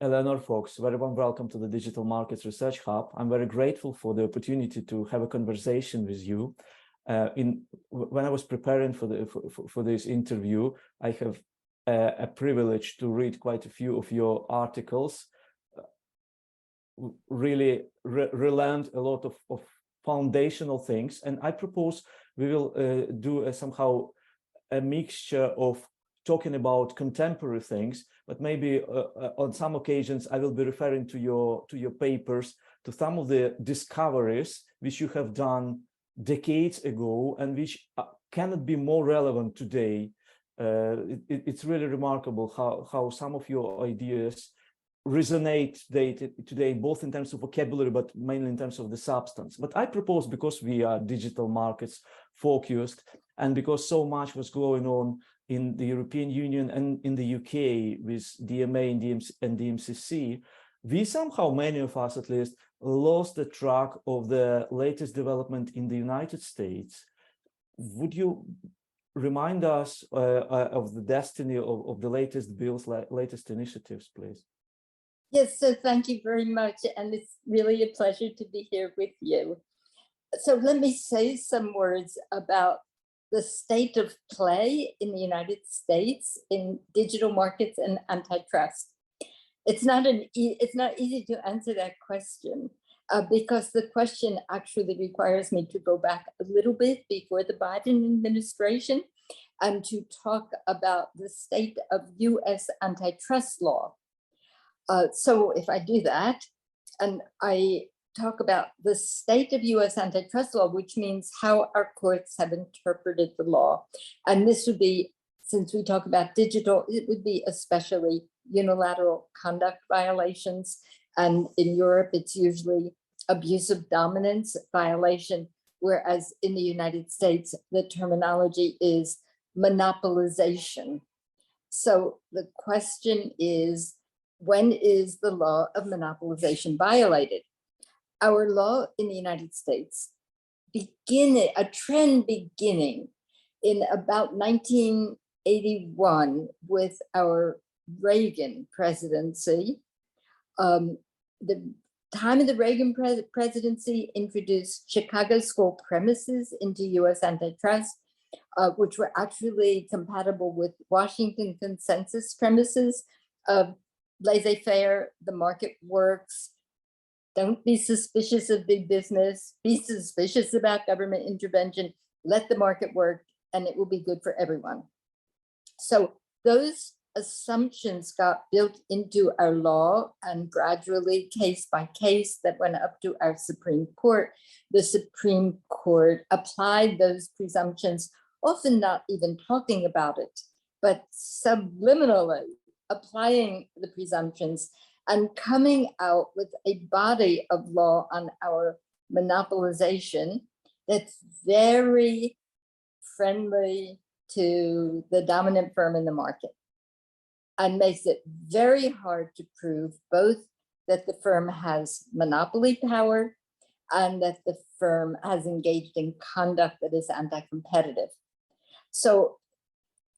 Eleanor Fox. Very warm welcome to the Digital Markets Research Hub. I'm very grateful for the opportunity to have a conversation with you. When I was preparing for this interview, I have a privilege to read quite a few of your articles. Really learned a lot of foundational things, and I propose we will do somehow a mixture of talking about contemporary things, but maybe on some occasions I will be referring to your papers, to some of the discoveries which you have done decades ago and which cannot be more relevant today. It's really remarkable how some of your ideas resonate today, both in terms of vocabulary, but mainly in terms of the substance. But I propose, because we are digital markets focused, and because so much was going on in the European Union and in the UK with DMA and DMCC, we somehow, many of us at least, lost the track of the latest development in the United States. Would you remind us of the destiny of the latest bills, latest initiatives, please? Yes, so thank you very much. And it's really a pleasure to be here with you. So let me say some words about the state of play in the United States in digital markets and antitrust. It's not easy to answer that question because the question actually requires me to go back a little bit before the Biden administration and to talk about the state of US antitrust law. So if I do that, and I talk about the state of US antitrust law, which means how our courts have interpreted the law. And this would be, since we talk about digital, it would be especially unilateral conduct violations. And in Europe, it's usually abuse of dominance violation, whereas in the United States, the terminology is monopolization. So the question is, when is the law of monopolization violated? Our law in the United States, a trend beginning in about 1981 with our Reagan presidency. The time of the Reagan presidency introduced Chicago school premises into US antitrust, which were actually compatible with Washington consensus premises of laissez-faire, the market works, don't be suspicious of big business, be suspicious about government intervention, let the market work, and it will be good for everyone. So those assumptions got built into our law, and gradually, case by case, that went up to our Supreme Court. The Supreme Court applied those presumptions, often not even talking about it, but subliminally applying the presumptions and coming out with a body of law on our monopolization that's very friendly to the dominant firm in the market and makes it very hard to prove both that the firm has monopoly power and that the firm has engaged in conduct that is anti-competitive. So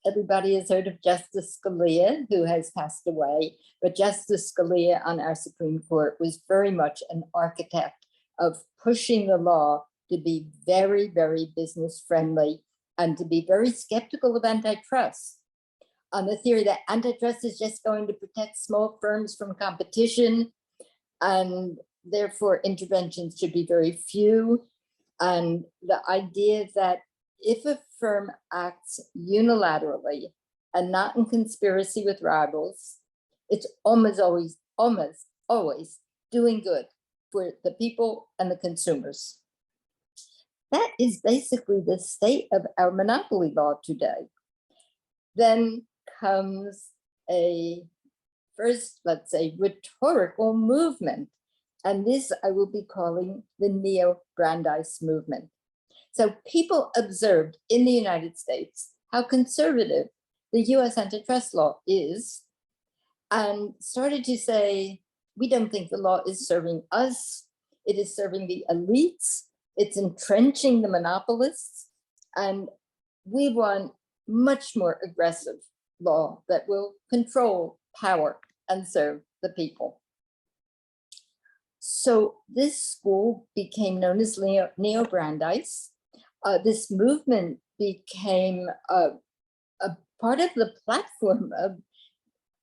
everybody has heard of Justice Scalia, who has passed away, but Justice Scalia on our Supreme Court was very much an architect of pushing the law to be very, very business friendly and to be very skeptical of antitrust, on the theory that antitrust is just going to protect small firms from competition, and therefore interventions should be very few. And the idea that if a firm acts unilaterally and not in conspiracy with rivals, it's almost always doing good for the people and the consumers. That is basically the state of our monopoly law today. Then comes a first, let's say, rhetorical movement. And this I will be calling the neo-Brandeis movement. So people observed in the United States how conservative the US antitrust law is and started to say, we don't think the law is serving us. It is serving the elites. It's entrenching the monopolists. And we want much more aggressive law that will control power and serve the people. So this school became known as Neo-Brandeis. This movement became a part of the platform of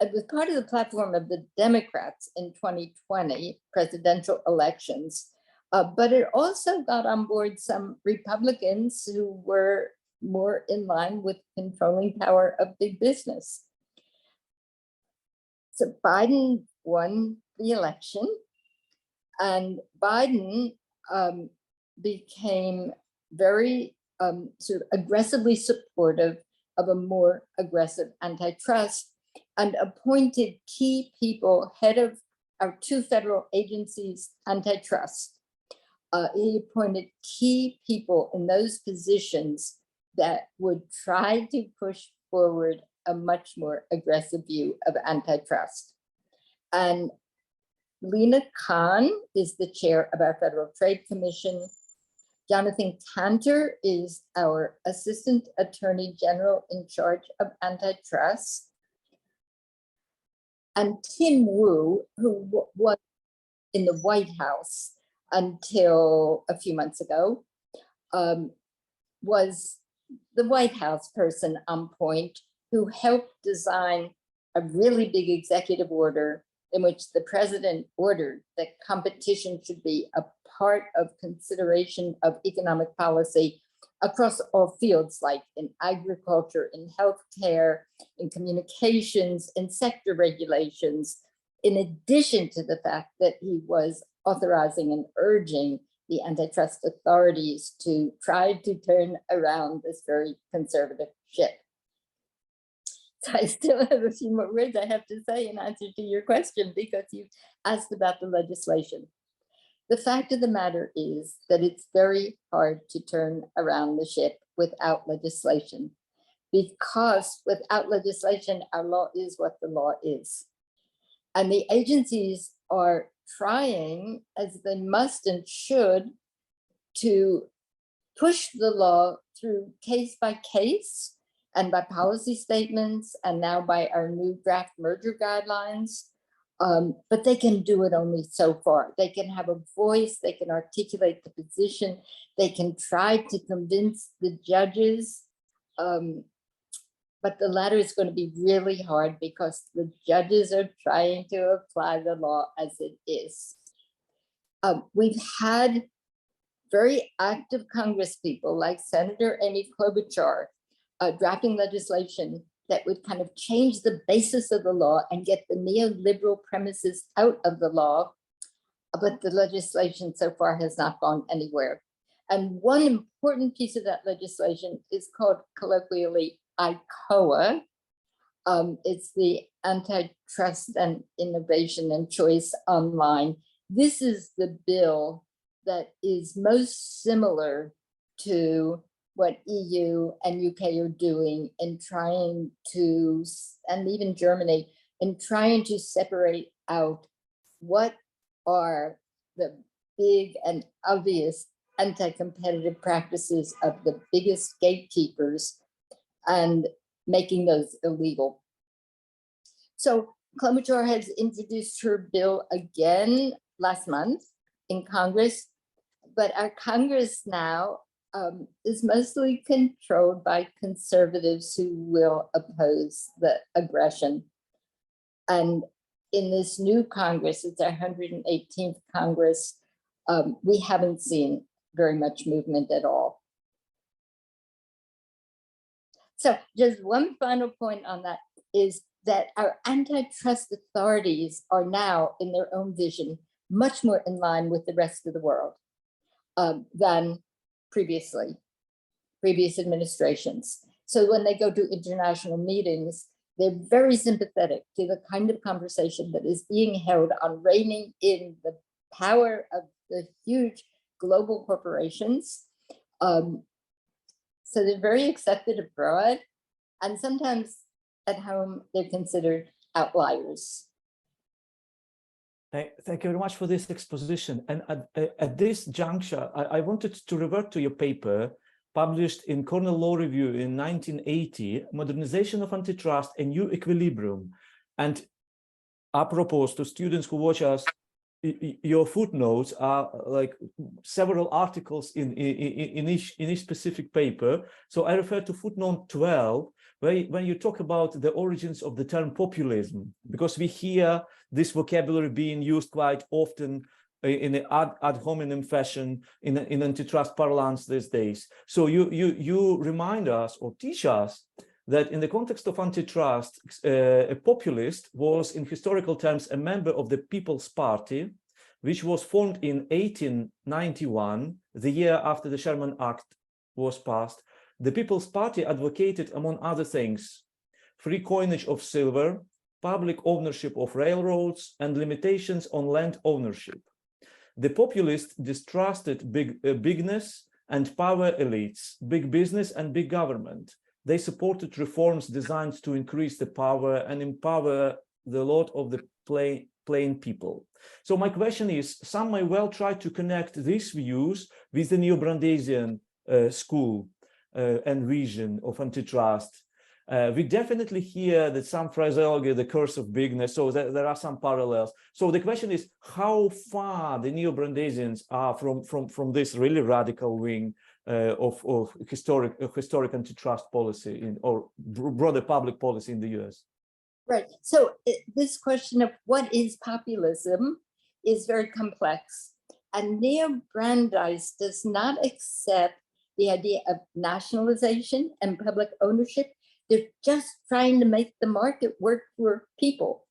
it was part of the platform of the Democrats in 2020 presidential elections, but it also got on board some Republicans who were more in line with controlling power of big business. So Biden won the election, and Biden became very sort of aggressively supportive of a more aggressive antitrust and appointed key people head of our two federal agencies, antitrust. He appointed key people in those positions that would try to push forward a much more aggressive view of antitrust. And Lena Khan is the chair of our Federal Trade Commission. Jonathan Cantor is our Assistant Attorney General in charge of antitrust. And Tim Wu, who was in the White House until a few months ago, was the White House person on point who helped design a really big executive order in which the president ordered that competition should be a part of consideration of economic policy across all fields, like in agriculture, in healthcare, in communications, in sector regulations, in addition to the fact that he was authorizing and urging the antitrust authorities to try to turn around this very conservative ship. So I still have a few more words I have to say in answer to your question, because you asked about the legislation. The fact of the matter is that it's very hard to turn around the ship without legislation, because without legislation, our law is what the law is. And the agencies are trying, as they must and should, to push the law through case by case and by policy statements, and now by our new draft merger guidelines. But they can do it only so far. They can have a voice, they can articulate the position, they can try to convince the judges, but the latter is going to be really hard because the judges are trying to apply the law as it is. We've had very active congresspeople like Senator Amy Klobuchar drafting legislation that would kind of change the basis of the law and get the neoliberal premises out of the law. But the legislation so far has not gone anywhere. And one important piece of that legislation is called colloquially ICOA. It's the Antitrust and Innovation and Choice Online. This is the bill that is most similar to what EU and UK are doing in trying to, and even Germany, in trying to separate out what are the big and obvious anti-competitive practices of the biggest gatekeepers and making those illegal. So Klobuchar has introduced her bill again last month in Congress, but our Congress now is mostly controlled by conservatives who will oppose the aggression. And in this new Congress, it's our 118th Congress, we haven't seen very much movement at all. So just one final point on that is that our antitrust authorities are now, in their own vision, much more in line with the rest of the world than previous administrations. So when they go to international meetings, they're very sympathetic to the kind of conversation that is being held on reining in the power of the huge global corporations. So they're very accepted abroad, and sometimes at home they're considered outliers. Thank you very much for this exposition. And at this juncture, I wanted to revert to your paper published in Cornell Law Review in 1980, Modernization of Antitrust, a New Equilibrium. And I propose to students who watch us, your footnotes are like several articles in each specific paper. So I refer to footnote 12, where when you talk about the origins of the term populism, because we hear this vocabulary being used quite often in an ad hominem fashion in antitrust parlance these days. So you remind us or teach us that in the context of antitrust, a populist was in historical terms a member of the People's Party, which was formed in 1891, the year after the Sherman Act was passed. The People's Party advocated, among other things, free coinage of silver, public ownership of railroads, and limitations on land ownership. The populists distrusted bigness and power elites, big business and big government. They supported reforms designed to increase the power and empower the lot of the plain people. So my question is, some may well try to connect these views with the neo-Brandeisian school and vision of antitrust. We definitely hear that some phraseology, the curse of bigness, so there are some parallels. So the question is how far the neo-Brandeisians are from this really radical wing of historic antitrust policy or broader public policy in the US. Right. So this question of what is populism is very complex. And Neo-Brandeis does not accept the idea of nationalization and public ownership. They're just trying to make the market work for people.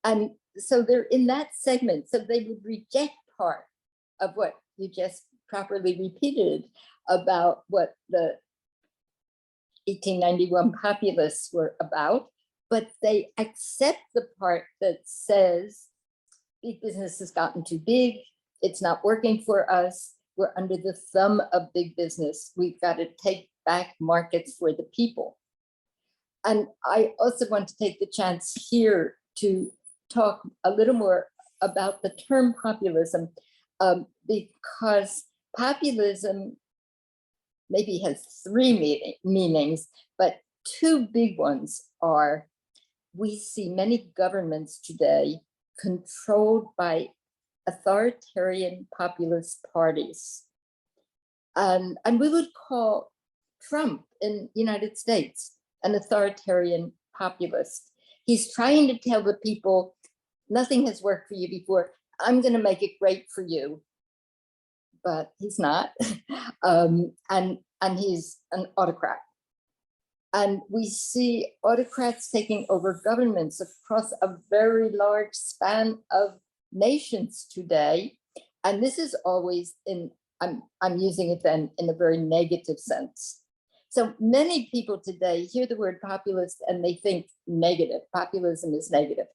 And so they're in that segment. So they would reject part of what you just properly repeated about what the 1891 populists were about, but they accept the part that says big business has gotten too big, it's not working for us, we're under the thumb of big business, we've got to take back markets for the people. And I also want to take the chance here to talk a little more about the term populism, because populism maybe has three meanings, but two big ones are, we see many governments today controlled by authoritarian populist parties. And we would call Trump in the United States an authoritarian populist. He's trying to tell the people, nothing has worked for you before, I'm going to make it great for you. But he's not. And he's an autocrat. And we see autocrats taking over governments across a very large span of nations today. And this is always I'm using it then in a very negative sense. So many people today hear the word populist and they think negative. Populism is negative.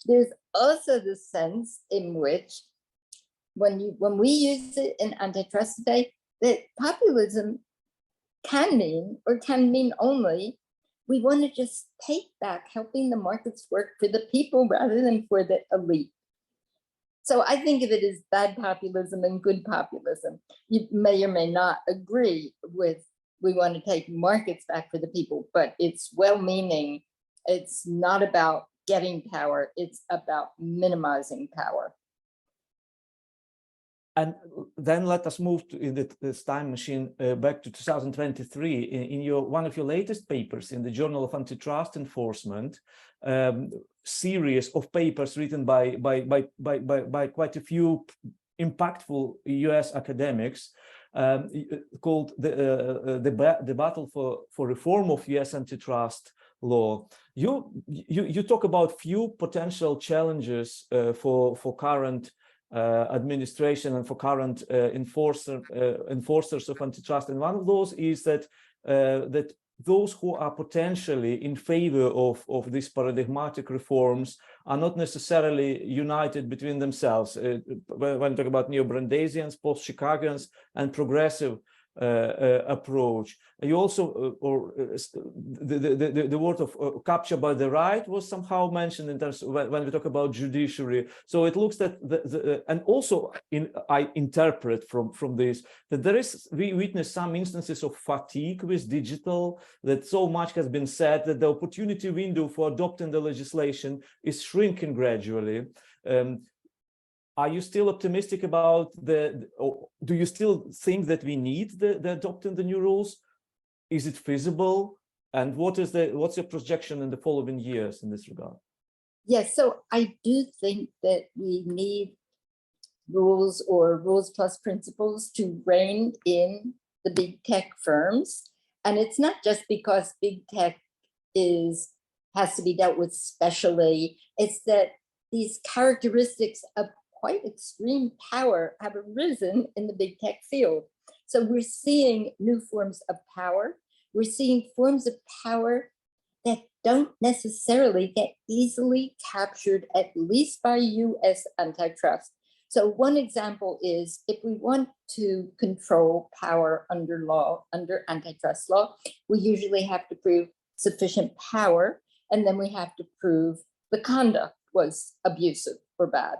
There's also the sense in which when we use it in antitrust today, that populism can mean only, we want to just take back helping the markets work for the people rather than for the elite. So I think of it as bad populism and good populism. You may or may not agree with, we want to take markets back for the people, but it's well-meaning. It's not about getting power, it's about minimizing power. And then let us move in this time machine back to 2023. In one of your latest papers in the Journal of Antitrust Enforcement, series of papers written by quite a few impactful US academics, called the battle for reform of US antitrust law. You talk about few potential challenges for current administration and for current enforcers of antitrust, and one of those is that those who are potentially in favor of these paradigmatic reforms are not necessarily united between themselves. When we talk about neo-Brandeisians, post-Chicagoans, and progressive approach. You also, the word of capture by the right was somehow mentioned in terms of when we talk about judiciary. So it looks that and also I interpret from this that we witness some instances of fatigue with digital, that so much has been said that the opportunity window for adopting the legislation is shrinking gradually. Are you still optimistic about or do you still think that we need the adopting the new rules? Is it feasible? And what's your projection in the following years in this regard? Yes, so I do think that we need rules or rules plus principles to rein in the big tech firms. And it's not just because big tech has to be dealt with specially. It's that these characteristics of quite extreme power have arisen in the big tech field. So we're seeing new forms of power. We're seeing forms of power that don't necessarily get easily captured, at least by US antitrust. So one example is if we want to control power under law, under antitrust law, we usually have to prove sufficient power, and then we have to prove the conduct was abusive or bad.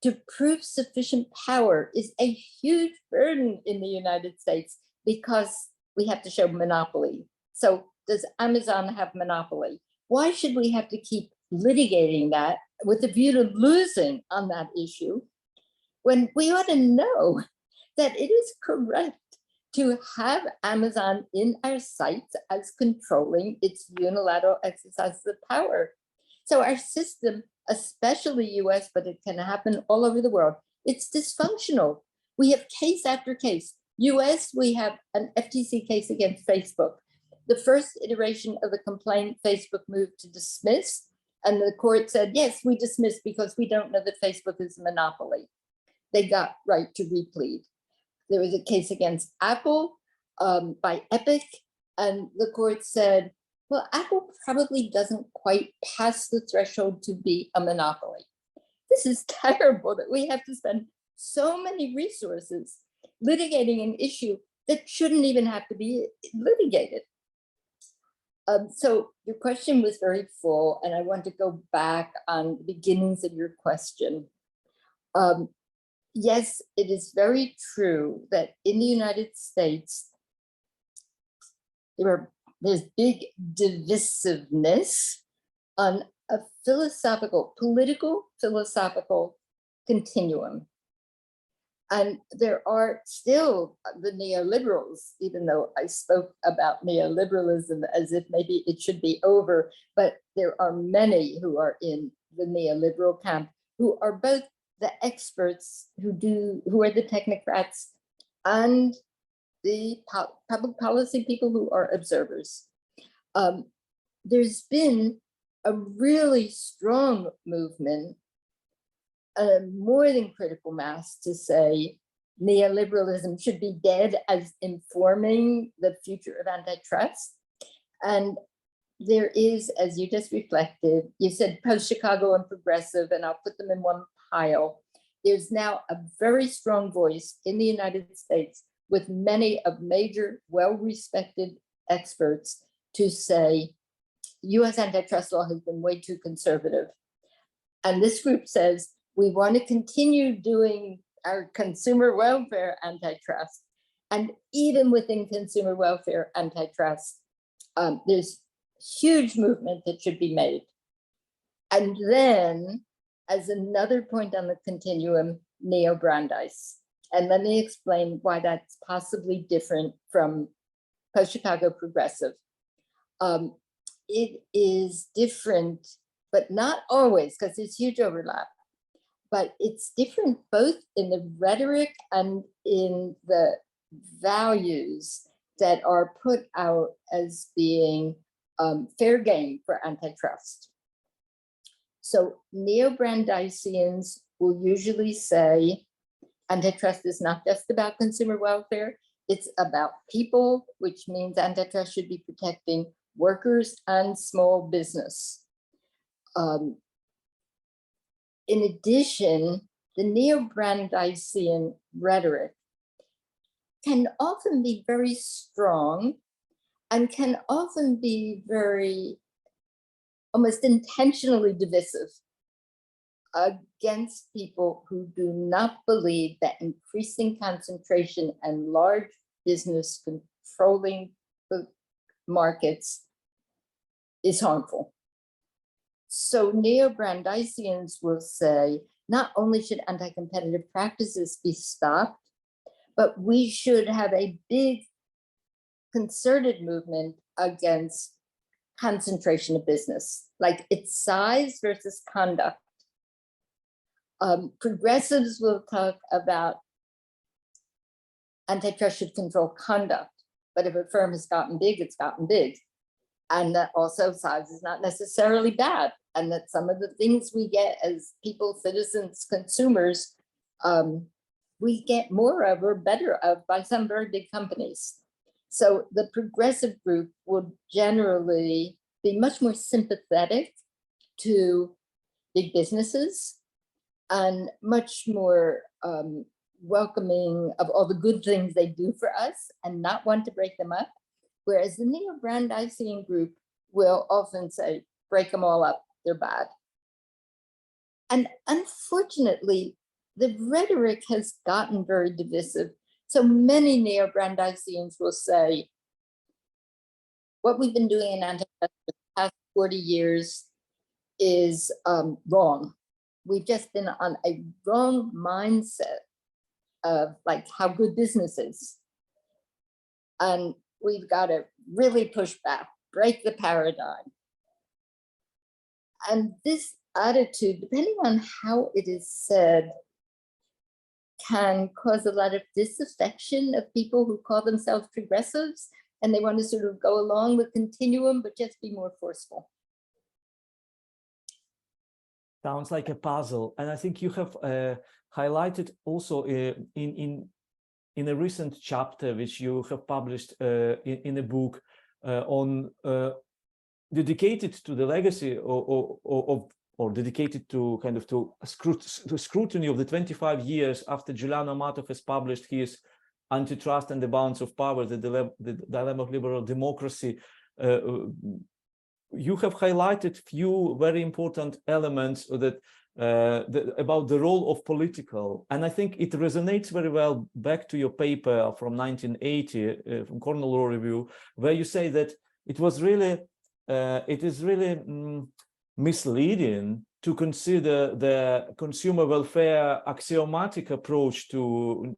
To prove sufficient power is a huge burden in the United States because we have to show monopoly. So does Amazon have monopoly? Why should we have to keep litigating that with a view to losing on that issue when we ought to know that it is correct to have Amazon in our sights as controlling its unilateral exercise of power? So our system, especially US, but it can happen all over the world, it's dysfunctional. We have case after case. US, we have an FTC case against Facebook. The first iteration of the complaint, Facebook moved to dismiss, and the court said, yes, we dismiss because we don't know that Facebook is a monopoly. They got right to replead. There was a case against Apple by Epic, and the court said, well, Apple probably doesn't quite pass the threshold to be a monopoly. This is terrible that we have to spend so many resources litigating an issue that shouldn't even have to be litigated. So your question was very full, and I want to go back on the beginnings of your question. Yes, it is very true that in the United States, there's big divisiveness on a political philosophical continuum. And there are still the neoliberals, even though I spoke about neoliberalism as if maybe it should be over, but there are many who are in the neoliberal camp who are both the experts who are the technocrats and the public policy people who are observers. There's been a really strong movement, more than critical mass, to say neoliberalism should be dead as informing the future of antitrust. And there is, as you just reflected, you said post-Chicago and progressive, and I'll put them in one pile. There's now a very strong voice in the United States with many of major, well-respected experts to say, US antitrust law has been way too conservative. And this group says, we want to continue doing our consumer welfare antitrust. And even within consumer welfare antitrust, there's huge movement that should be made. And then, as another point on the continuum, neo-Brandeis. And let me explain why that's possibly different from post-Chicago progressive. It is different, but not always, because there's huge overlap. But it's different both in the rhetoric and in the values that are put out as being fair game for antitrust. So neo-Brandeisians will usually say antitrust is not just about consumer welfare, it's about people, which means antitrust should be protecting workers and small business. In addition, the neo-Brandeisian rhetoric can often be very strong and can often be very almost intentionally divisive against people who do not believe that increasing concentration and large business controlling the markets is harmful. So neo-Brandeisians will say, not only should anti-competitive practices be stopped, but we should have a big concerted movement against concentration of business, like its size versus conduct. Progressives will talk about antitrust should control conduct, but if a firm has gotten big, it's gotten big. And that also size is not necessarily bad. And that some of the things we get as people, citizens, consumers, we get more of or better of by some very big companies. So the progressive group would generally be much more sympathetic to big businesses and much more welcoming of all the good things they do for us and not want to break them up. Whereas the neo-Brandeisian group will often say, break them all up, they're bad. And unfortunately, the rhetoric has gotten very divisive. So many neo-Brandeisians will say, what we've been doing in antitrust for the past 40 years is wrong. We've just been on a wrong mindset of like how good business is. And we've got to really push back, break the paradigm. And this attitude, depending on how it is said, can cause a lot of disaffection of people who call themselves progressives, and they want to sort of go along the continuum, but just be more forceful. Sounds like a puzzle. And I think you have highlighted also in a recent chapter, which you have published in a book on dedicated to the legacy or dedicated to kind of to scrutiny of the 25 years after Giuliano Amato has published his Antitrust and the Bounds of Power, the Dilemma of Liberal Democracy. You have highlighted few very important elements that about the role of political, and I think it resonates very well back to your paper from 1980 from Cornell Law Review, where you say that it was really it is really misleading to consider the consumer welfare axiomatic approach to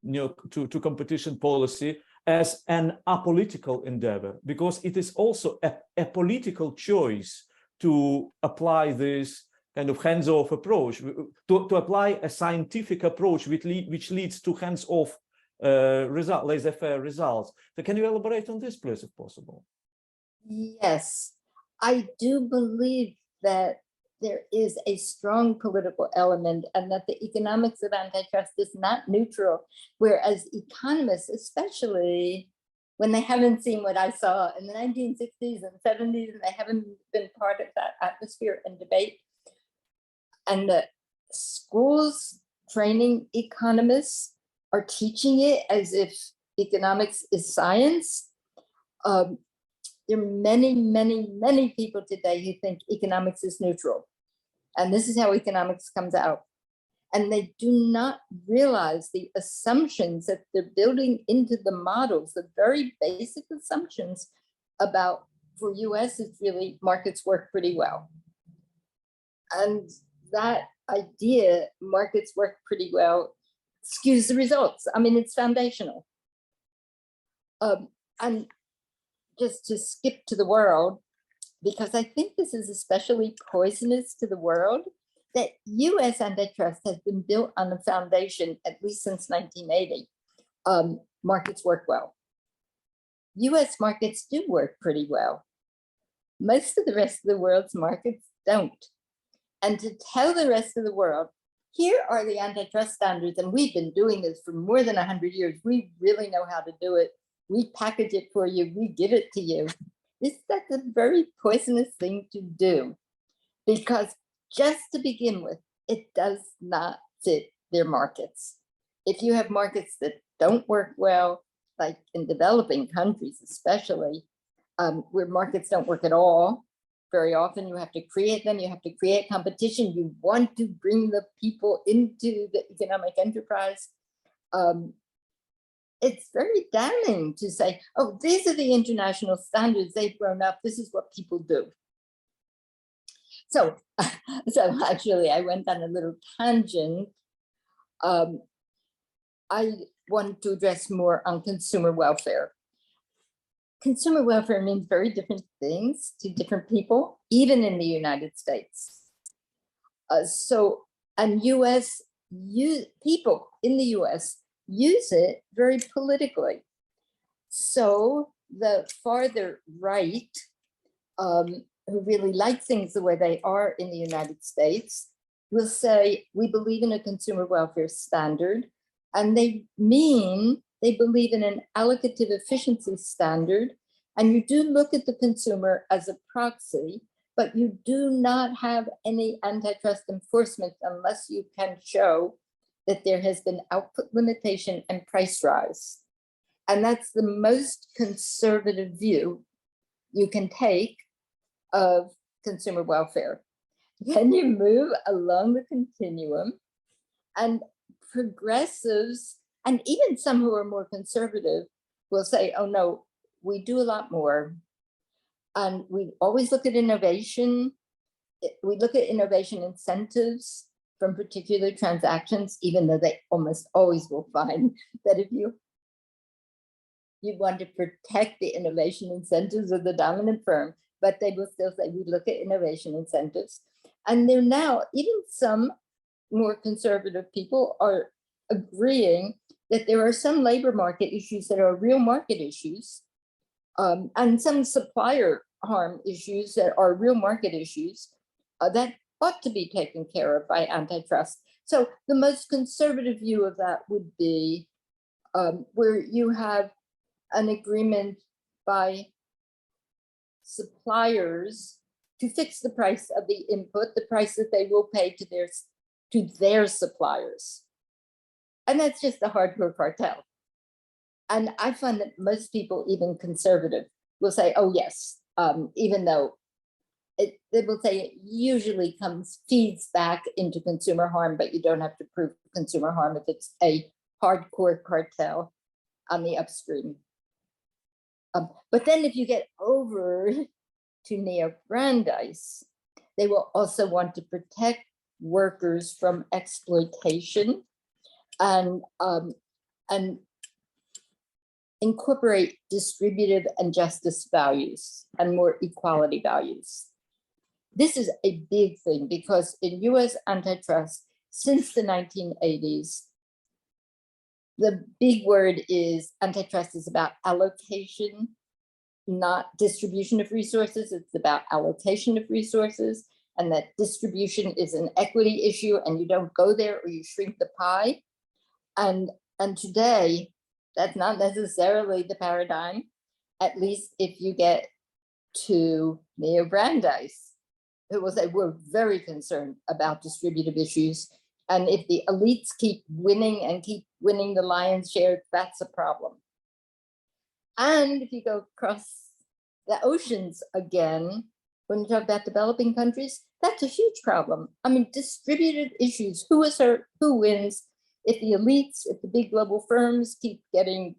competition policy as an apolitical endeavor, because it is also a political choice to apply this kind of hands-off approach, to apply a scientific approach which leads to hands-off laissez-faire results. So can you elaborate on this, please, if possible? Yes, I do believe that there is a strong political element and that the economics of antitrust is not neutral, whereas economists, especially when they haven't seen what I saw in the 1960s and 70s, and they haven't been part of that atmosphere and debate, and the schools training economists are teaching it as if economics is science. There are many, many, many people today who think economics is neutral. And this is how economics comes out. And they do not realize the assumptions that they're building into the models, the very basic assumptions about, for US, it's really markets work pretty well. And that idea, markets work pretty well, skews the results. I mean, it's foundational. And just to skip to the world, because I think this is especially poisonous to the world, that US antitrust has been built on a foundation, at least since 1980. Markets work well. US markets do work pretty well. Most of the rest of the world's markets don't. And to tell the rest of the world, here are the antitrust standards, and we've been doing this for more than 100 years. We really know how to do it. We package it for you. We give it to you. That's a very poisonous thing to do, because just to begin with, it does not fit their markets. If you have markets that don't work well, like in developing countries, especially where markets don't work at all. Very often you have to create them, you have to create competition, you want to bring the people into the economic enterprise. It's very damning to say, oh, these are the international standards, they've grown up, this is what people do. So, actually I went on a little tangent. I wanted to address more on consumer welfare. Consumer welfare means very different things to different people, even in the United States. And people in the US use it very politically. So the farther right, who really like things the way they are in the United States, will say, we believe in a consumer welfare standard, and they mean they believe in an allocative efficiency standard, and you do look at the consumer as a proxy, but you do not have any antitrust enforcement unless you can show that there has been output limitation and price rise. And that's the most conservative view you can take of consumer welfare. Then you move along the continuum, and progressives, and even some who are more conservative, will say, oh no, we do a lot more. And we always look at innovation. We look at innovation incentives from particular transactions, even though they almost always will find that if you want to protect the innovation incentives of the dominant firm, but they will still say, we look at innovation incentives. And they're now, even some more conservative people are agreeing that there are some labor market issues that are real market issues, and some supplier harm issues that are real market issues that ought to be taken care of by antitrust. So the most conservative view of that would be where you have an agreement by suppliers to fix the price of the input, the price that they will pay to their suppliers. And that's just a hardcore cartel. And I find that most people, even conservative, will say, oh yes, even though they will say it usually feeds back into consumer harm, but you don't have to prove consumer harm if it's a hardcore cartel on the upstream. But then if you get over to Neo-Brandeis, they will also want to protect workers from exploitation and incorporate distributive and justice values and more equality values. This is a big thing because in US antitrust, since the 1980s, the big word is antitrust is about allocation, not distribution of resources. It's about allocation of resources, and that distribution is an equity issue, and you don't go there or you shrink the pie. And today, that's not necessarily the paradigm, at least if you get to Neo-Brandeis, who will say we're very concerned about distributive issues. And if the elites keep winning the lion's share, that's a problem. And if you go across the oceans again, when you talk about developing countries, that's a huge problem. I mean, distributive issues, who wins? If the elites, if the big global firms keep getting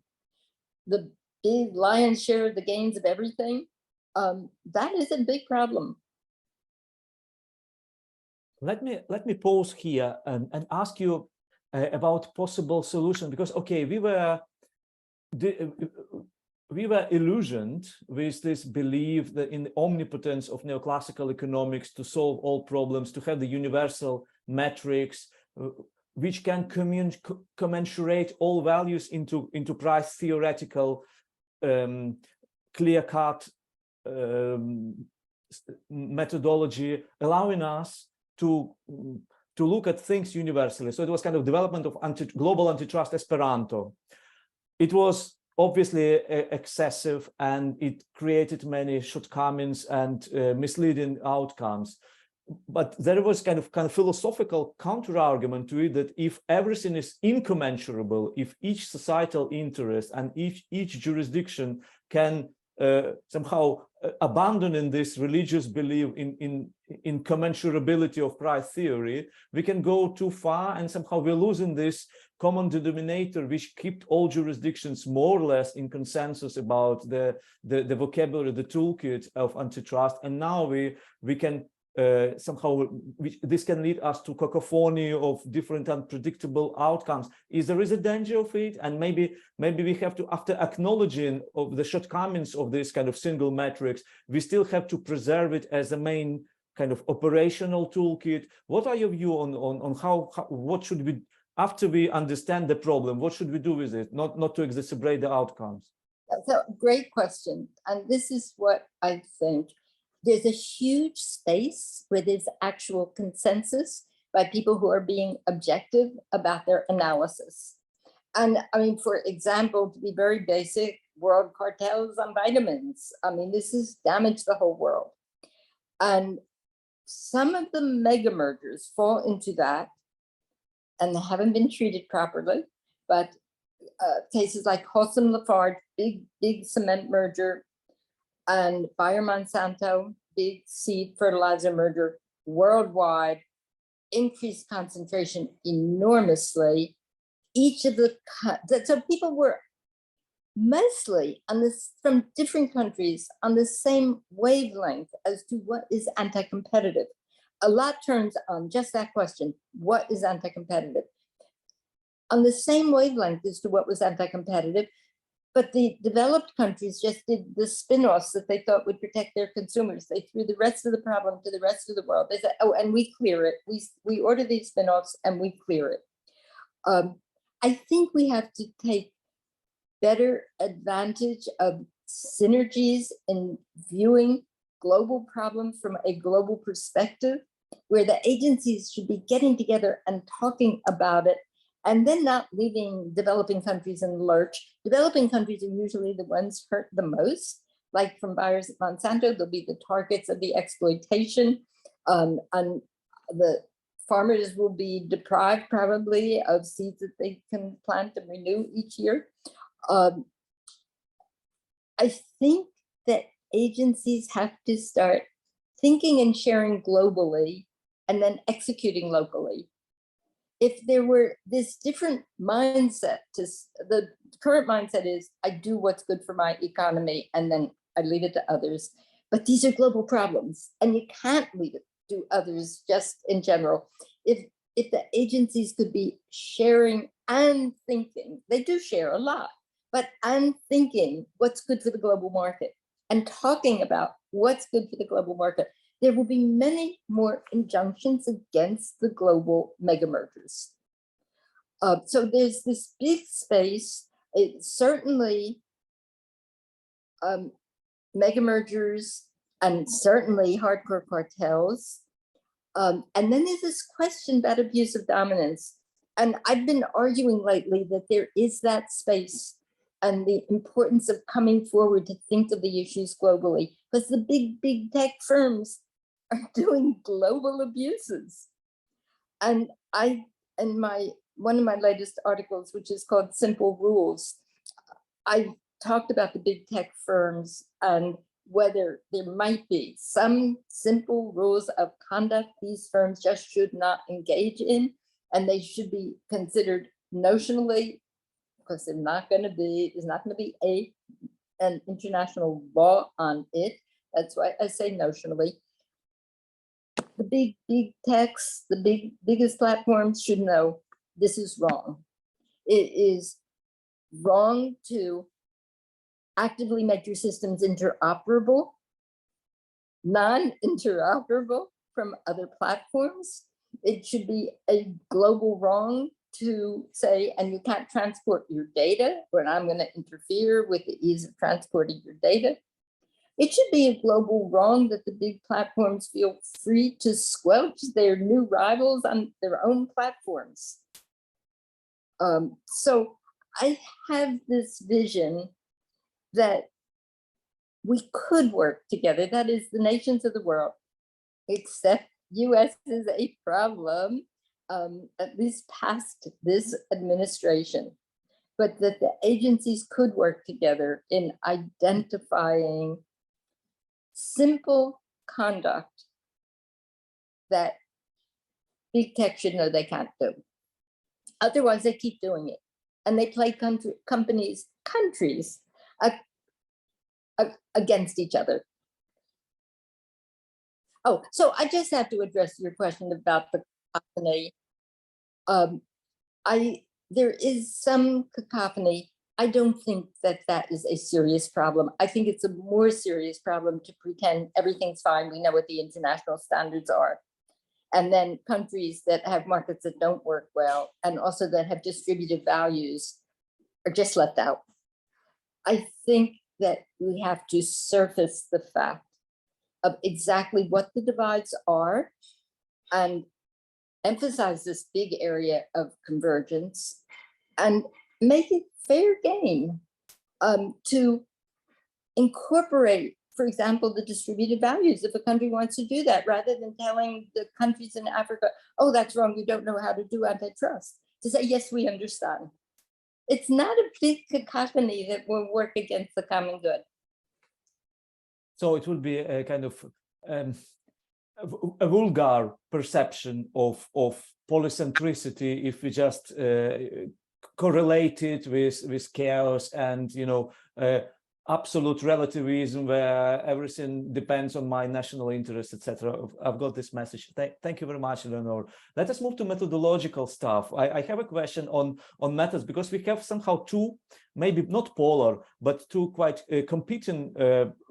the big lion's share of the gains of everything, that is a big problem. Let me pause here and ask you about possible solution, because okay, we were illusioned with this belief that in the omnipotence of neoclassical economics to solve all problems, to have the universal metrics which can commensurate all values into price theoretical clear-cut methodology, allowing us to look at things universally. So it was kind of development of global antitrust Esperanto. It was obviously excessive, and it created many shortcomings and misleading outcomes. but there was kind of philosophical counter argument to it that if everything is incommensurable, if each societal interest and each jurisdiction can somehow abandon in this religious belief in commensurability of price theory, we can go too far, and somehow we're losing this common denominator which kept all jurisdictions more or less in consensus about the vocabulary, the toolkit of antitrust. And now we can somehow this can lead us to cacophony of different unpredictable outcomes. There is a danger of it, and maybe we have to, after acknowledging of the shortcomings of this kind of single metrics, we still have to preserve it as a main kind of operational toolkit. What are your view on how what should we, after we understand the problem, what should we do with it, not to exacerbate the outcomes? That's a great question, and this is what I think. There's a huge space where there's actual consensus by people who are being objective about their analysis. And I mean, for example, to be very basic, world cartels on vitamins. I mean, this has damaged the whole world. And some of the mega mergers fall into that, and they haven't been treated properly. But cases like Holcim Lafarge, big cement merger, and Bayer Monsanto, big seed fertilizer merger worldwide, increased concentration enormously. Each of the, so people were mostly on this, from different countries, on the same wavelength as to what is anti-competitive. A lot turns on just that question: what is anti-competitive? On the same wavelength as to what was anti-competitive. But the developed countries just did the spin-offs that they thought would protect their consumers. They threw the rest of the problem to the rest of the world. They said, oh, and we clear it. We order these spin-offs and we clear it. I think we have to take better advantage of synergies in viewing global problems from a global perspective, where the agencies should be getting together and talking about it, and then not leaving developing countries in the lurch. Developing countries are usually the ones hurt the most. Like from Bayer's at Monsanto, they'll be the targets of the exploitation. And the farmers will be deprived probably of seeds that they can plant and renew each year. I think that agencies have to start thinking and sharing globally and then executing locally. If there were this different mindset, the current mindset is, I do what's good for my economy and then I leave it to others. But these are global problems and you can't leave it to others just in general. If the agencies could be sharing and thinking, they do share a lot, but and thinking what's good for the global market and talking about what's good for the global market, there will be many more injunctions against the global mega mergers. So there's this big space. Certainly mega mergers and certainly hardcore cartels. And then there's this question about abuse of dominance. And I've been arguing lately that there is that space and the importance of coming forward to think of the issues globally, because the big tech firms are doing global abuses. And one of my latest articles, which is called Simple Rules, I talked about the big tech firms and whether there might be some simple rules of conduct these firms just should not engage in, and they should be considered notionally, because there's not going to be an international law on it. That's why I say notionally. The big techs, the biggest platforms should know this is wrong. It is wrong to actively make your systems interoperable, non-interoperable from other platforms. It should be a global wrong to say, and you can't transport your data, or I'm going to interfere with the ease of transporting your data. It should be a global wrong that the big platforms feel free to squelch their new rivals on their own platforms. So I have this vision that we could work together, that is, the nations of the world, except US is a problem, at least past this administration, but that the agencies could work together in identifying simple conduct that big tech should know they can't do. Otherwise, they keep doing it. And they play countries against each other. Oh, so I just have to address your question about the cacophony. There is some cacophony. I don't think that that is a serious problem. I think it's a more serious problem to pretend everything's fine. We know what the international standards are. And then countries that have markets that don't work well, and also that have distributed values, are just left out. I think that we have to surface the fact of exactly what the divides are and emphasize this big area of convergence and make it fair game to incorporate, for example, the distributed values if a country wants to do that, rather than telling the countries in Africa, oh, that's wrong, you don't know how to do antitrust. To say, yes, we understand. It's not a big cacophony that will work against the common good. So it would be a kind of a vulgar perception of polycentricity if we just correlate it with chaos and, you know, absolute relativism where everything depends on my national interest, etc. I've got this message. Thank you very much, Eleanor. Let us move to methodological stuff. I have a question on methods, because we have somehow two, maybe not polar, but two quite competing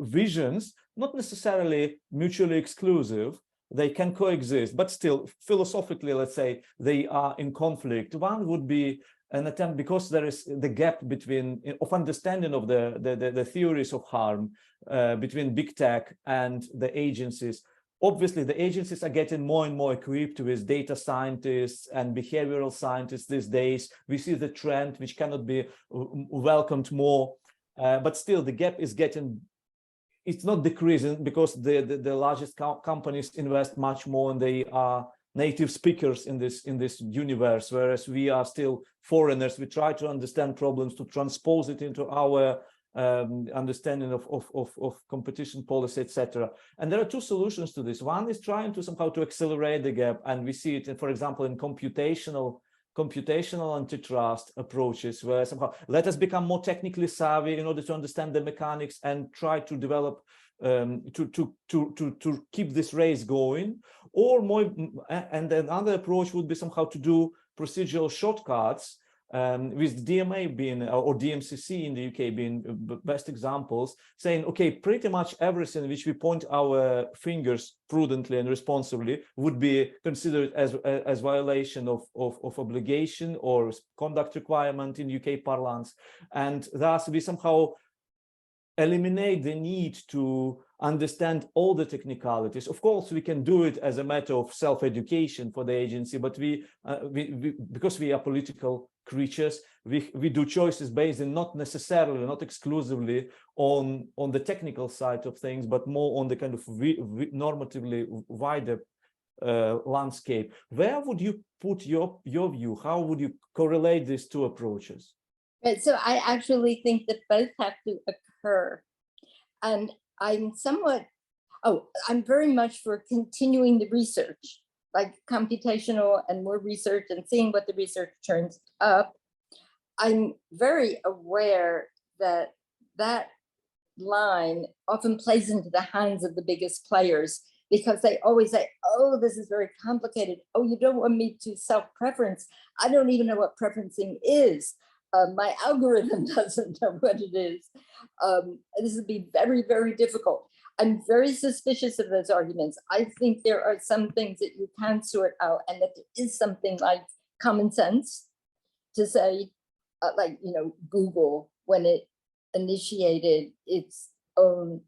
visions, not necessarily mutually exclusive. They can coexist, but still philosophically, let's say, they are in conflict. One would be an attempt, because there is the gap between of understanding of the theories of harm between big tech and the agencies. Obviously, the agencies are getting more and more equipped with data scientists and behavioral scientists these days. We see the trend, which cannot be welcomed more, but still the gap is getting, it's not decreasing, because the largest companies invest much more, and they are native speakers in this universe, whereas we are still foreigners. We try to understand problems, to transpose it into our understanding of competition policy, etc. And there are two solutions to this. One is trying to somehow to accelerate the gap, and we see it, for example, in computational antitrust approaches, where somehow let us become more technically savvy in order to understand the mechanics and try to develop to keep this race going. Or more, and another approach would be somehow to do procedural shortcuts, with DMA being, or DMCC in the UK being best examples, saying, okay, pretty much everything which we point our fingers prudently and responsibly would be considered as violation of obligation or conduct requirement in UK parlance, and thus we somehow eliminate the need to understand all the technicalities. Of course, we can do it as a matter of self-education for the agency, but we because we are political creatures, we do choices based on not necessarily, not exclusively on the technical side of things, but more on the kind of normatively wider landscape. Where would you put your view? How would you correlate these two approaches? Right, so I actually think that both have to occur. And I'm very much for continuing the research, like computational and more research and seeing what the research turns up. I'm very aware that that line often plays into the hands of the biggest players, because they always say, oh, this is very complicated. Oh, you don't want me to self-preference. I don't even know what preferencing is. My algorithm doesn't know what it is. This would be very, very difficult. I'm very suspicious of those arguments. I think there are some things that you can sort out, and that there is something like common sense to say, like, you know, Google, when it initiated its own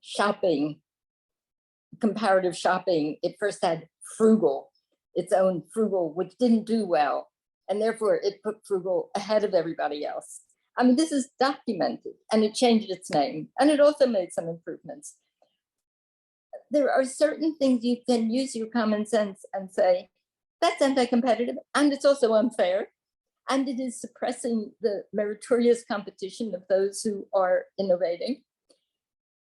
shopping, comparative shopping, it first had Frugal, its own Frugal, which didn't do well. And therefore it put Frugal ahead of everybody else. I mean, this is documented, and it changed its name, and it also made some improvements. there are certain things you can use your common sense and say, that's anti-competitive, and it's also unfair, and it is suppressing the meritorious competition of those who are innovating.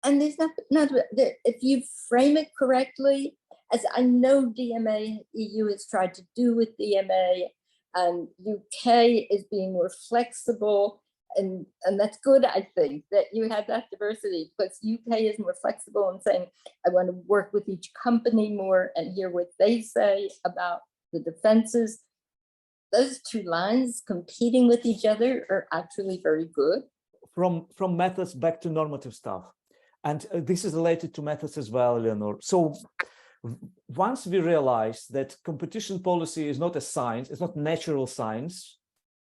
And there's not if you frame it correctly, as I know DMA EU has tried to do with DMA, and UK is being more flexible, and that's good, I think, that you have that diversity, because UK is more flexible in saying, I want to work with each company more and hear what they say about the defenses. Those two lines competing with each other are actually very good. From methods back to normative stuff. And this is related to methods as well, Eleanor. So once we realize that competition policy is not a science, it's not natural science,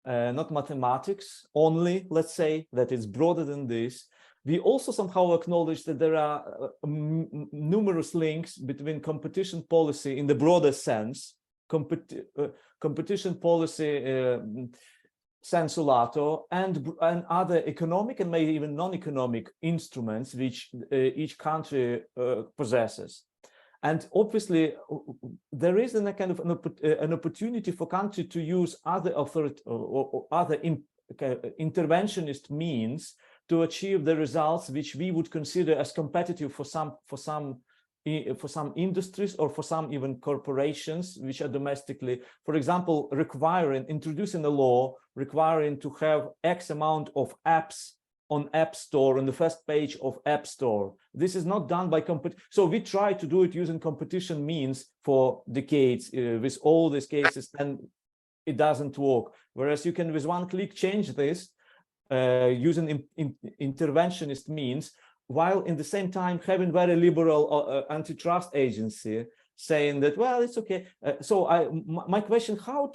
not mathematics only, let's say, that it's broader than this, we also somehow acknowledge that there are numerous links between competition policy in the broader sense, competition policy sensu lato, and other economic and maybe even non-economic instruments which each country possesses. And obviously, there is a kind of an opportunity for country to use other authority or other interventionist means to achieve the results which we would consider as competitive for some industries or for some even corporations which are domestically, for example, introducing a law requiring to have X amount of apps on App Store on the first page of App Store. This is not done by competition. So we try to do it using competition means for decades with all these cases, and it doesn't work. Whereas you can with one click change this using interventionist means, while in the same time having very liberal antitrust agency saying that, well, it's okay. My question, how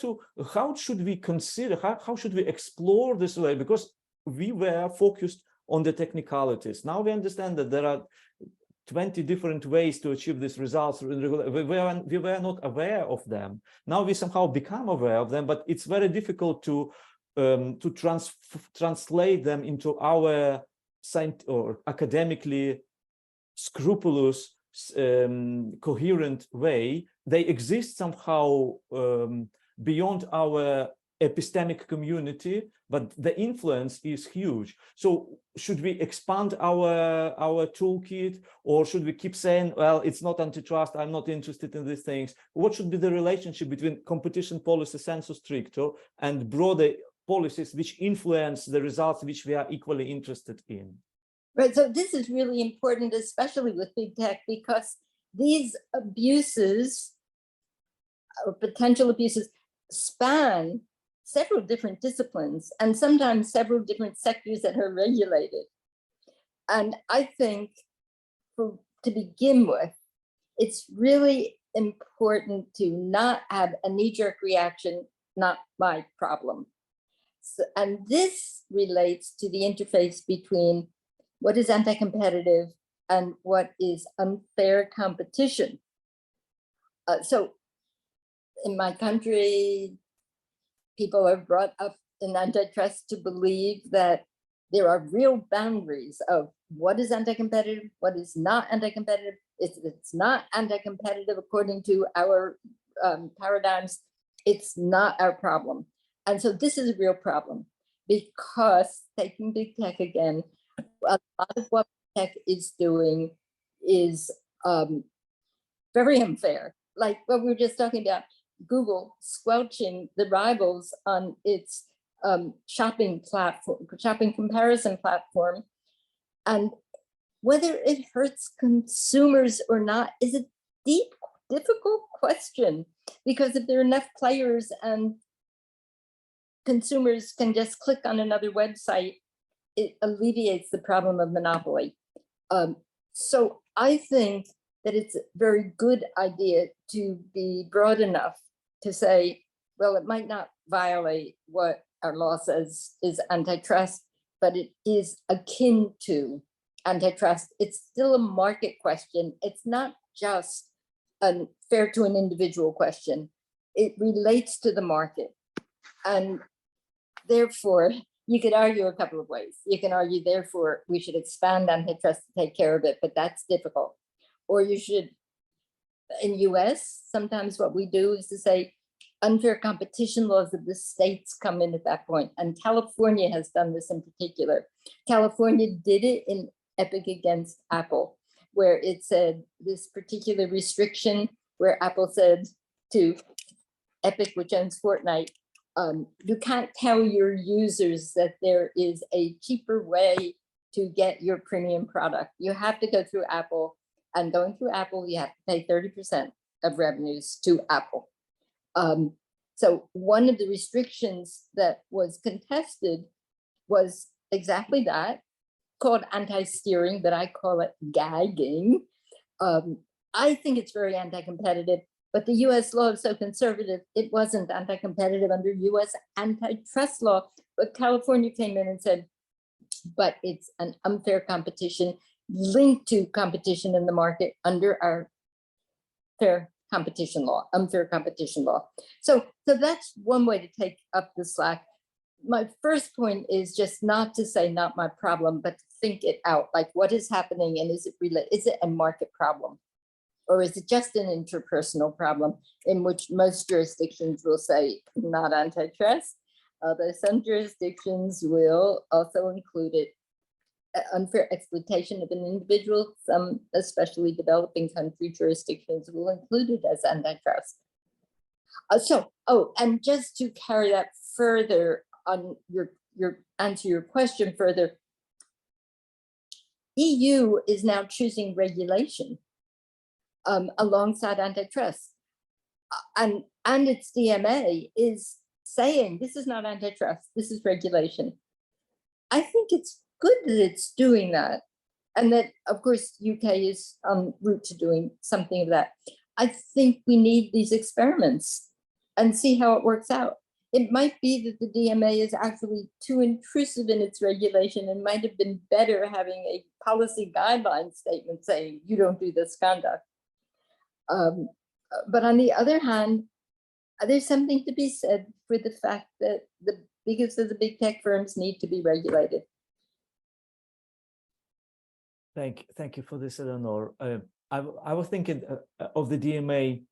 should we consider, how should we explore this way? Because we were focused on the technicalities. Now we understand that there are 20 different ways to achieve these results. We were not aware of them. Now we somehow become aware of them, but it's very difficult to translate them into our or academically scrupulous, coherent way. They exist somehow beyond our epistemic community, but the influence is huge. So should we expand our toolkit, or should we keep saying, well, it's not antitrust, I'm not interested in these things? What should be the relationship between competition policy sensu stricto and broader policies which influence the results which we are equally interested in? Right, so this is really important, especially with big tech, because these abuses or potential abuses span several different disciplines and sometimes several different sectors that are regulated. And I think to begin with, it's really important to not have a knee-jerk reaction, not my problem. So, and this relates to the interface between what is anti-competitive and what is unfair competition. So in my country, people are brought up in antitrust to believe that there are real boundaries of what is anti-competitive, what is not anti-competitive. It's not anti-competitive according to our paradigms. It's not our problem. And so this is a real problem, because taking big tech again, a lot of what tech is doing is very unfair. Like what we were just talking about, Google squelching the rivals on its shopping comparison platform. And whether it hurts consumers or not is a deep, difficult question, because if there are enough players and consumers can just click on another website, it alleviates the problem of monopoly. So I think that it's a very good idea to be broad enough to say, well, it might not violate what our law says is antitrust, but it is akin to antitrust. It's still a market question. It's not just fair to an individual question. It relates to the market. And therefore, you could argue a couple of ways. You can argue, therefore, we should expand antitrust to take care of it, but that's difficult. or you should, in US, sometimes what we do is to say unfair competition laws of the states come in at that point. And California has done this in particular. California did it in Epic against Apple, where it said this particular restriction where Apple said to Epic, which owns Fortnite, you can't tell your users that there is a cheaper way to get your premium product. You have to go through Apple, and going through Apple, you have to pay 30% of revenues to Apple. So one of the restrictions that was contested was exactly that, called anti-steering, but I call it gagging. I think it's very anti-competitive, but the US law is so conservative, it wasn't anti-competitive under US antitrust law, but California came in and said, but it's an unfair competition linked to competition in the market under our fair competition law, unfair competition law. So that's one way to take up the slack. My first point is just not to say not my problem, but to think it out, like what is happening and is it a market problem? Or is it just an interpersonal problem in which most jurisdictions will say not antitrust, although some jurisdictions will also include it, unfair exploitation of an individual. Some, especially developing country jurisdictions, will include it as antitrust. And just to carry that further on your answer your question further, EU is now choosing regulation alongside antitrust, and its DMA is saying this is not antitrust, this is regulation. I think it's good that it's doing that, and that of course UK is en route to doing something of that. I think we need these experiments and see how it works out. It might be that the DMA is actually too intrusive in its regulation and might have been better having a policy guideline statement saying you don't do this conduct. But on the other hand, there's something to be said for the fact that the biggest of the big tech firms need to be regulated. Thank you for this, Eleanor. I was thinking of the DMA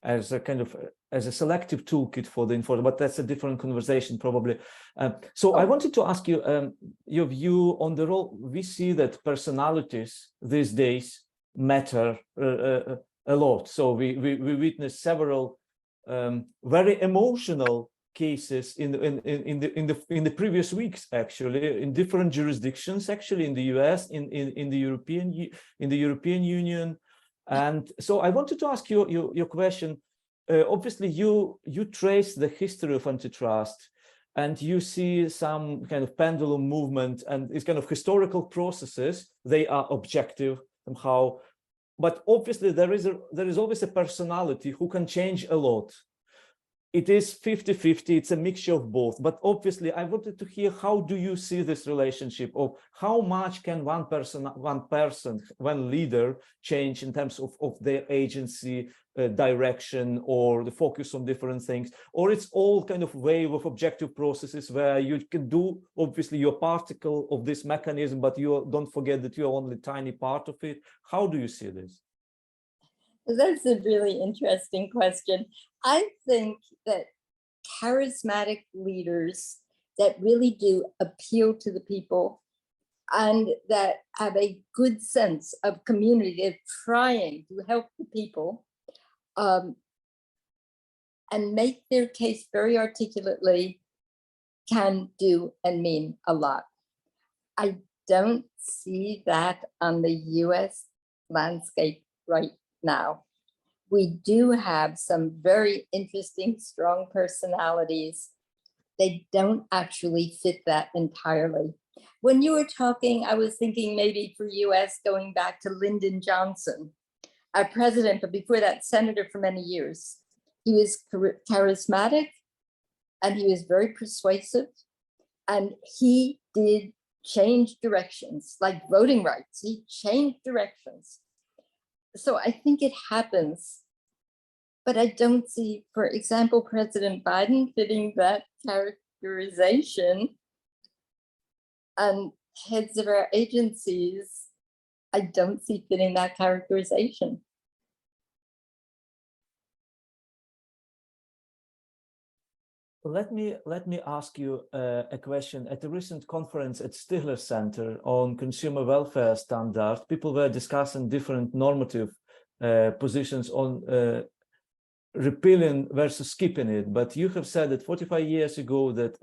as a kind of as a selective toolkit for the enforcement, but that's a different conversation probably. So I wanted to ask you your view on the role. We see that personalities these days matter a lot. So we witness several very emotional cases in the previous weeks, actually, in different jurisdictions, actually in the US, in the European Union. And so I wanted to ask you your question. Obviously, you trace the history of antitrust, and you see some kind of pendulum movement, and these kind of historical processes. They are objective somehow, but obviously there is always a personality who can change a lot. It is 50-50, it's a mixture of both. But obviously, I wanted to hear, how do you see this relationship of how much can one leader change in terms of their agency, direction, or the focus on different things? Or it's all kind of wave of objective processes where you can do, obviously, your particle of this mechanism, but you don't forget that you're only a tiny part of it. How do you see this? That's a really interesting question. I think that charismatic leaders that really do appeal to the people and that have a good sense of community, of trying to help the people and make their case very articulately, can do and mean a lot. I don't see that on the US landscape right now. We do have some very interesting, strong personalities. They don't actually fit that entirely. When you were talking, I was thinking maybe for US, going back to Lyndon Johnson, our president, but before that, senator for many years. He was charismatic and he was very persuasive, and he did change directions, like voting rights. He changed directions. So I think it happens, but I don't see, for example, President Biden fitting that characterization, and heads of our agencies I don't see fitting that characterization. Let me ask you a question. At a recent conference at Stigler Center on consumer welfare standards, people were discussing different normative positions on repealing versus skipping it. But you have said that 45 years ago that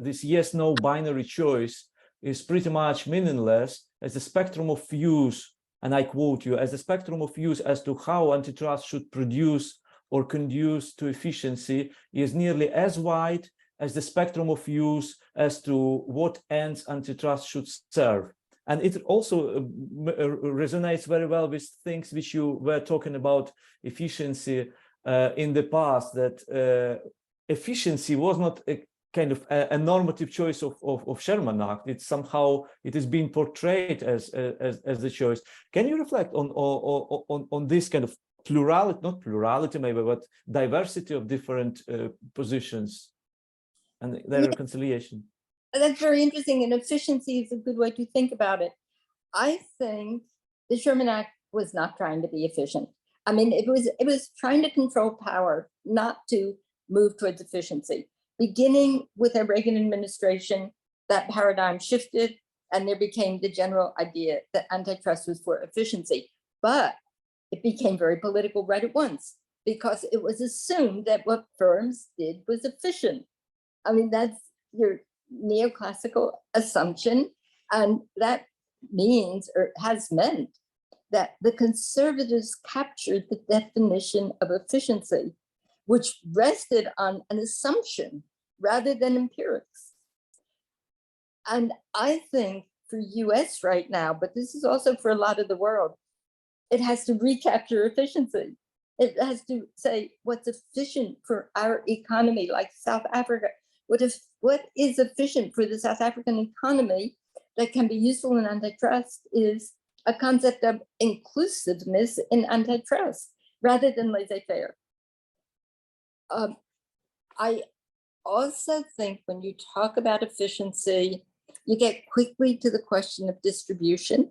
this yes/no binary choice is pretty much meaningless as a spectrum of views, and I quote you, as a spectrum of views as to how antitrust should produce or conduce to efficiency is nearly as wide as the spectrum of views as to what ends antitrust should serve. And it also resonates very well with things which you were talking about efficiency in the past, that efficiency was not a kind of a normative choice of Sherman Act. It's somehow, it is being portrayed as a choice. Can you reflect on this kind of plurality, not plurality maybe, but diversity of different positions and their reconciliation? That's very interesting, and efficiency is a good way to think about it. I think the Sherman Act was not trying to be efficient. I mean, it was trying to control power, not to move towards efficiency. Beginning with the Reagan administration, that paradigm shifted, and there became the general idea that antitrust was for efficiency. But it became very political right at once, because it was assumed that what firms did was efficient. I mean, that's your neoclassical assumption, and that means, or has meant, that the conservatives captured the definition of efficiency, which rested on an assumption rather than empirics. And I think for US right now, but this is also for a lot of the world, it has to recapture efficiency. It has to say what's efficient for our economy, like South Africa. What is efficient for the South African economy that can be useful in antitrust is a concept of inclusiveness in antitrust rather than laissez-faire. I also think when you talk about efficiency, you get quickly to the question of distribution.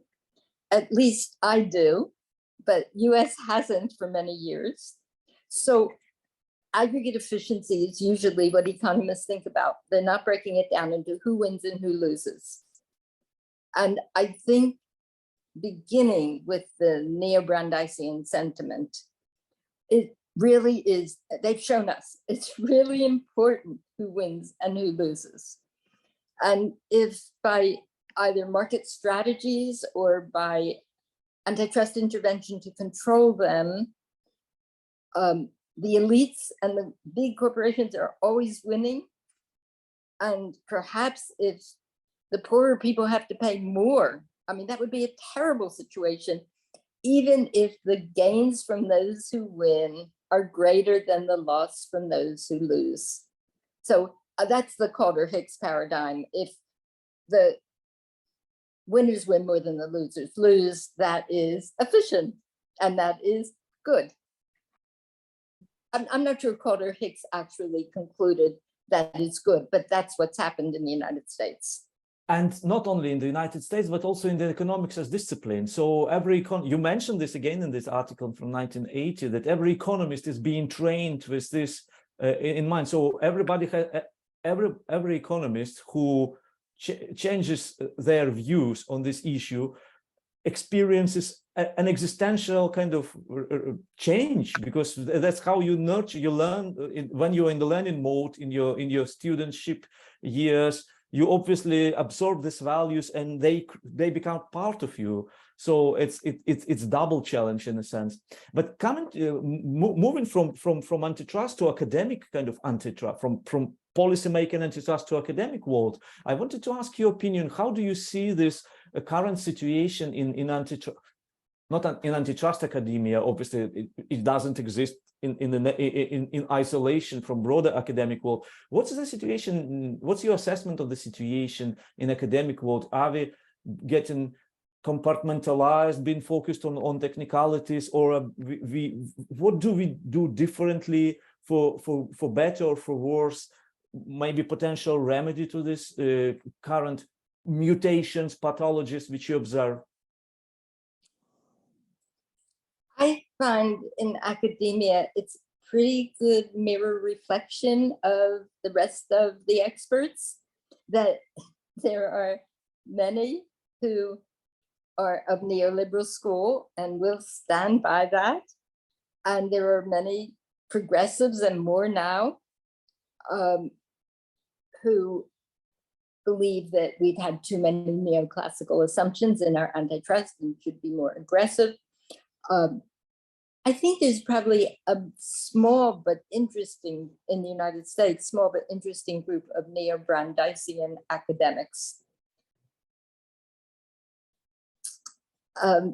At least I do, but US hasn't for many years. So aggregate efficiency is usually what economists think about. They're not breaking it down into who wins and who loses. And I think beginning with the neo-Brandeisian sentiment, it really is, they've shown us, it's really important who wins and who loses. And if by either market strategies or by antitrust intervention to control them, the elites and the big corporations are always winning, and perhaps if the poorer people have to pay more, I mean, that would be a terrible situation, even if the gains from those who win are greater than the loss from those who lose. So that's the Calder-Hicks paradigm. If the winners win more than the losers lose, that is efficient, and that is good. I'm not sure Calder-Hicks actually concluded that it's good, but that's what's happened in the United States. And not only in the United States, but also in the economics as discipline. So you mentioned this again in this article from 1980, that every economist is being trained with this in mind. So everybody, every economist who changes their views on this issue experiences an existential kind of change, because that's how you nurture, you learn when you're in the learning mode in your studentship years. You obviously absorb these values and they become part of you. So it's double challenge in a sense. But moving from antitrust to academic kind of antitrust, from policymaking antitrust to academic world, I wanted to ask your opinion. How do you see this current situation in antitrust? Not in antitrust academia, obviously it doesn't exist in isolation from broader academic world. What's the situation? What's your assessment of the situation in academic world? Are we getting compartmentalized, being focused on technicalities, or what do we do differently for better or for worse? Maybe potential remedy to this current mutations, pathologies which you observe? find in academia, it's pretty good mirror reflection of the rest of the experts, that there are many who are of neoliberal school and will stand by that. And there are many progressives, and more now, who believe that we've had too many neoclassical assumptions in our antitrust and should be more aggressive. I think there's probably a small but interesting, in the United States, small but interesting group of neo-Brandeisian academics.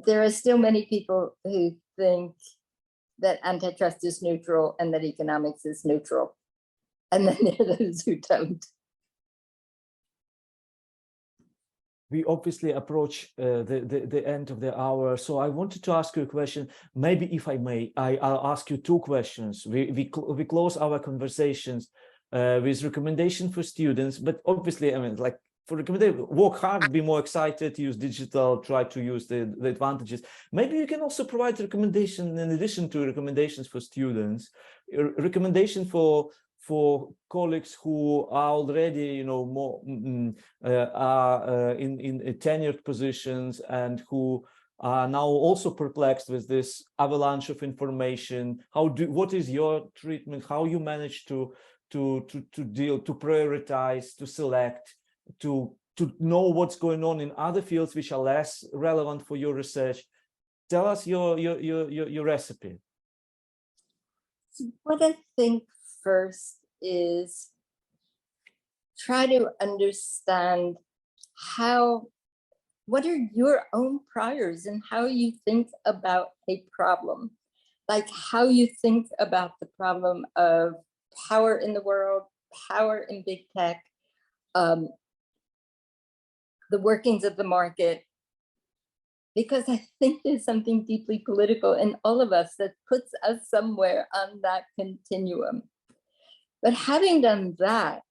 There are still many people who think that antitrust is neutral and that economics is neutral. And then there are those who don't. We obviously approach the end of the hour, so I wanted to ask you a question. Maybe, if I may, I'll ask you two questions. We close our conversations with recommendation for students, but obviously, I mean, like, for recommendation, work hard, be more excited, use digital, try to use the advantages. Maybe you can also provide recommendation in addition to recommendations for students, recommendation for colleagues who are already, you know, more are in tenured positions and who are now also perplexed with this avalanche of information. What is your treatment? How you manage to deal, to prioritize, to select, to know what's going on in other fields which are less relevant for your research? Tell us your recipe. What I think first is try to understand what are your own priors and how you think about a problem, like how you think about the problem of power in the world, power in big tech, the workings of the market, because I think there's something deeply political in all of us that puts us somewhere on that continuum. But having done that,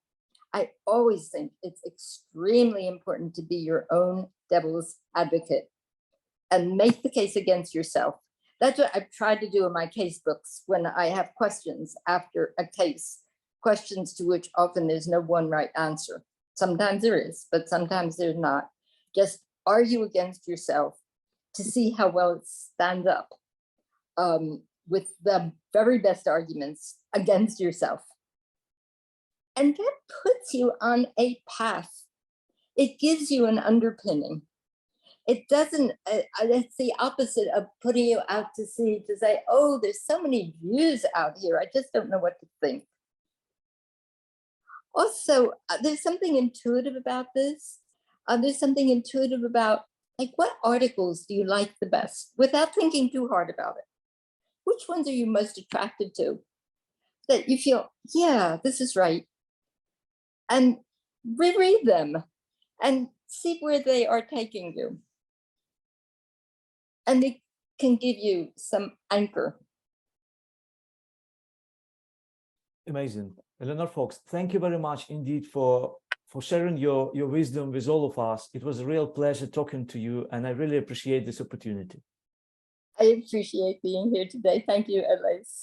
I always think it's extremely important to be your own devil's advocate and make the case against yourself. That's what I've tried to do in my case books when I have questions after a case, questions to which often there's no one right answer. Sometimes there is, but sometimes there's not. Just argue against yourself to see how well it stands up with the very best arguments against yourself. And that puts you on a path. It gives you an underpinning. It doesn't, it's the opposite of putting you out to sea to say, oh, there's so many views out here, I just don't know what to think. Also, there's something intuitive about this. There's something intuitive about, like, what articles do you like the best without thinking too hard about it? Which ones are you most attracted to? That you feel, yeah, this is right. And reread them and see where they are taking you. And they can give you some anchor. Amazing. Eleanor Fox, thank you very much indeed for sharing your wisdom with all of us. It was a real pleasure talking to you, and I really appreciate this opportunity. I appreciate being here today. Thank you, Elise.